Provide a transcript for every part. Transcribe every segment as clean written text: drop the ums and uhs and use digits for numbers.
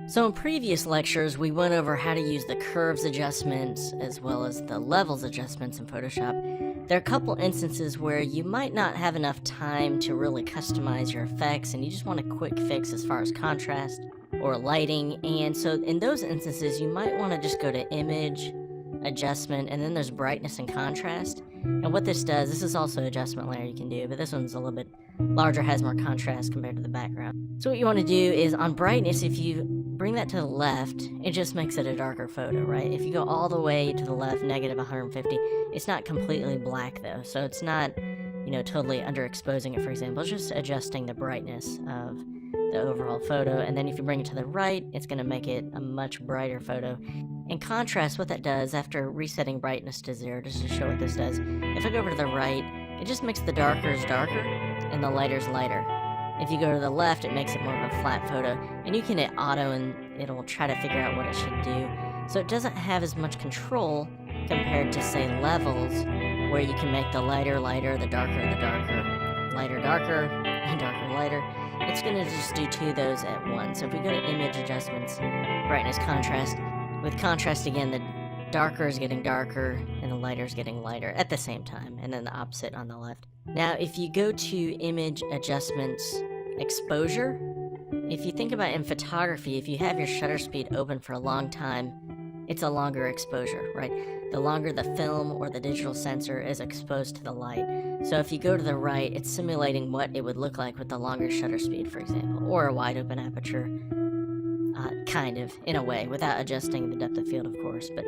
So in previous lectures, we went over how to use the curves adjustments as well as the levels adjustments in Photoshop. There are a couple instances where you might not have enough time to really customize your effects and you just want a quick fix as far as contrast or lighting. And so in those instances, you might want to just go to Image, Adjustment, and then there's Brightness and Contrast. And what this does, this is also an adjustment layer you can do, but this one's a little bit larger, has more contrast compared to the background. So what you want to do is on Brightness, if you bring that to the left, it just makes it a darker photo, right? If you go all the way to the left, negative 150, it's not completely black though, so it's not, totally underexposing it, for example. It's just adjusting the brightness of the overall photo, and then if you bring it to the right, it's going to make it a much brighter photo. In contrast, what that does, after resetting brightness to 0, just to show what this does, if I go over to the right, it just makes the darkers darker and the lighters lighter. If you go to the left, it makes it more of a flat photo, and you can hit auto and it'll try to figure out what it should do. So it doesn't have as much control compared to, say, levels, where you can make the lighter lighter, the darker lighter darker, and darker lighter. It's going to just do 2 of those at once. So if we go to Image Adjustments, Brightness, Contrast, with contrast again, the darker is getting darker and the lighter is getting lighter at the same time, and then the opposite on the left. Now if you go to Image Adjustments, Exposure, if you think about in photography, if you have your shutter speed open for a long time, it's a longer exposure, right? The longer the film or the digital sensor is exposed to the light. So if you go to the right, it's simulating what it would look like with the longer shutter speed, for example, or a wide open aperture, kind of, in a way, without adjusting the depth of field, of course. But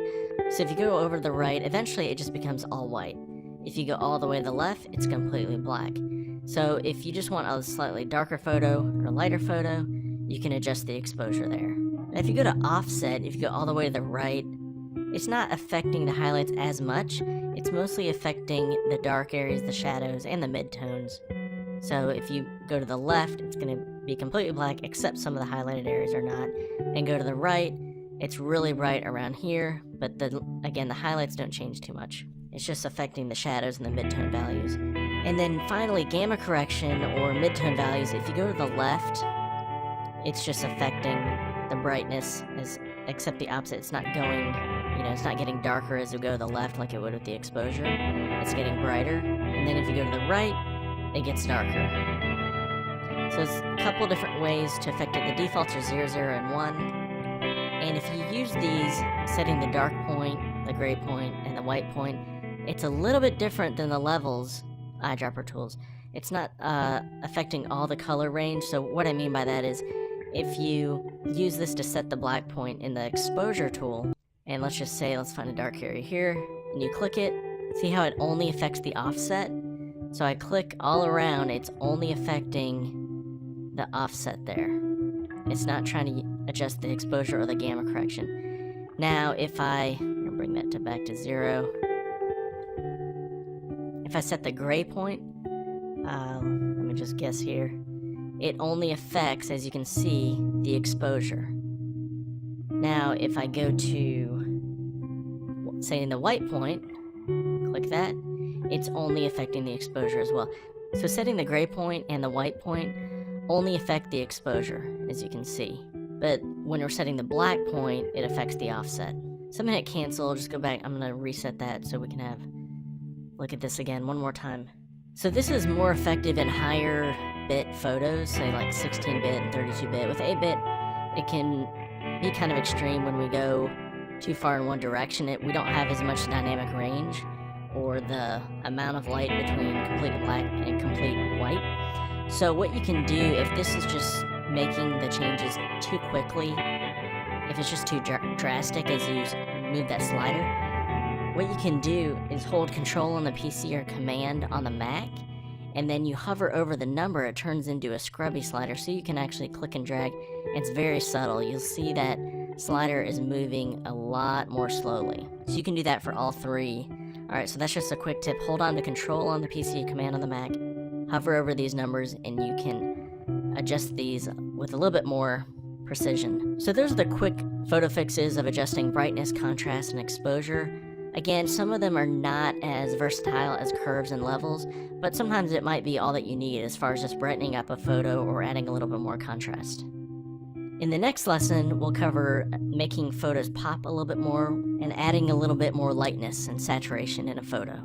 so if you go over to the right, eventually it just becomes all white. If you go all the way to the left, it's completely black. So if you just want a slightly darker photo or lighter photo, you can adjust the exposure there. And if you go to offset, if you go all the way to the right, it's not affecting the highlights as much. It's mostly affecting the dark areas, the shadows, and the midtones. So if you go to the left, it's going to be completely black, except some of the highlighted areas are not. And go to the right, it's really bright around here, but again, the highlights don't change too much. It's just affecting the shadows and the midtone values. And then finally, gamma correction or midtone values, if you go to the left, it's just affecting the brightness, except the opposite. It's not going, it's not getting darker as you go to the left like it would with the exposure. It's getting brighter. And then if you go to the right, it gets darker. So there's a couple different ways to affect it. The defaults are 0, 0, and 1. And if you use these, setting the dark point, the gray point, and the white point, it's a little bit different than the levels eyedropper tools. It's not affecting all the color range. So what I mean by that is, if you use this to set the black point in the exposure tool, and let's just say, let's find a dark area here, and you click it, see how it only affects the offset? So I click all around, it's only affecting the offset there. It's not trying to adjust the exposure or the gamma correction. Now if I'm gonna bring that back to 0. If I set the gray point, let me just guess here, it only affects, as you can see, the exposure. Now if I go to, say, the white point, click that, it's only affecting the exposure as well. So setting the gray point and the white point only affect the exposure, as you can see. But when we're setting the black point, it affects the offset. So I'm gonna hit cancel, just go back, I'm gonna reset that so we can look at this again one more time. So this is more effective in higher bit photos, say like 16-bit and 32-bit. With 8-bit, it can be kind of extreme when we go too far in one direction. We don't have as much dynamic range, or the amount of light between complete black and complete white. So what you can do, if this is just making the changes too quickly, if it's just too drastic as you move that slider, what you can do is hold Control on the PC or Command on the Mac, and then you hover over the number, it turns into a scrubby slider, so you can actually click and drag. It's very subtle. You'll see that slider is moving a lot more slowly. So you can do that for all 3. Alright, so that's just a quick tip. Hold on to Control on the PC, Command on the Mac, hover over these numbers, and you can adjust these with a little bit more precision. So those are the quick photo fixes of adjusting brightness, contrast, and exposure. Again, some of them are not as versatile as curves and levels, but sometimes it might be all that you need as far as just brightening up a photo or adding a little bit more contrast. In the next lesson, we'll cover making photos pop a little bit more and adding a little bit more lightness and saturation in a photo.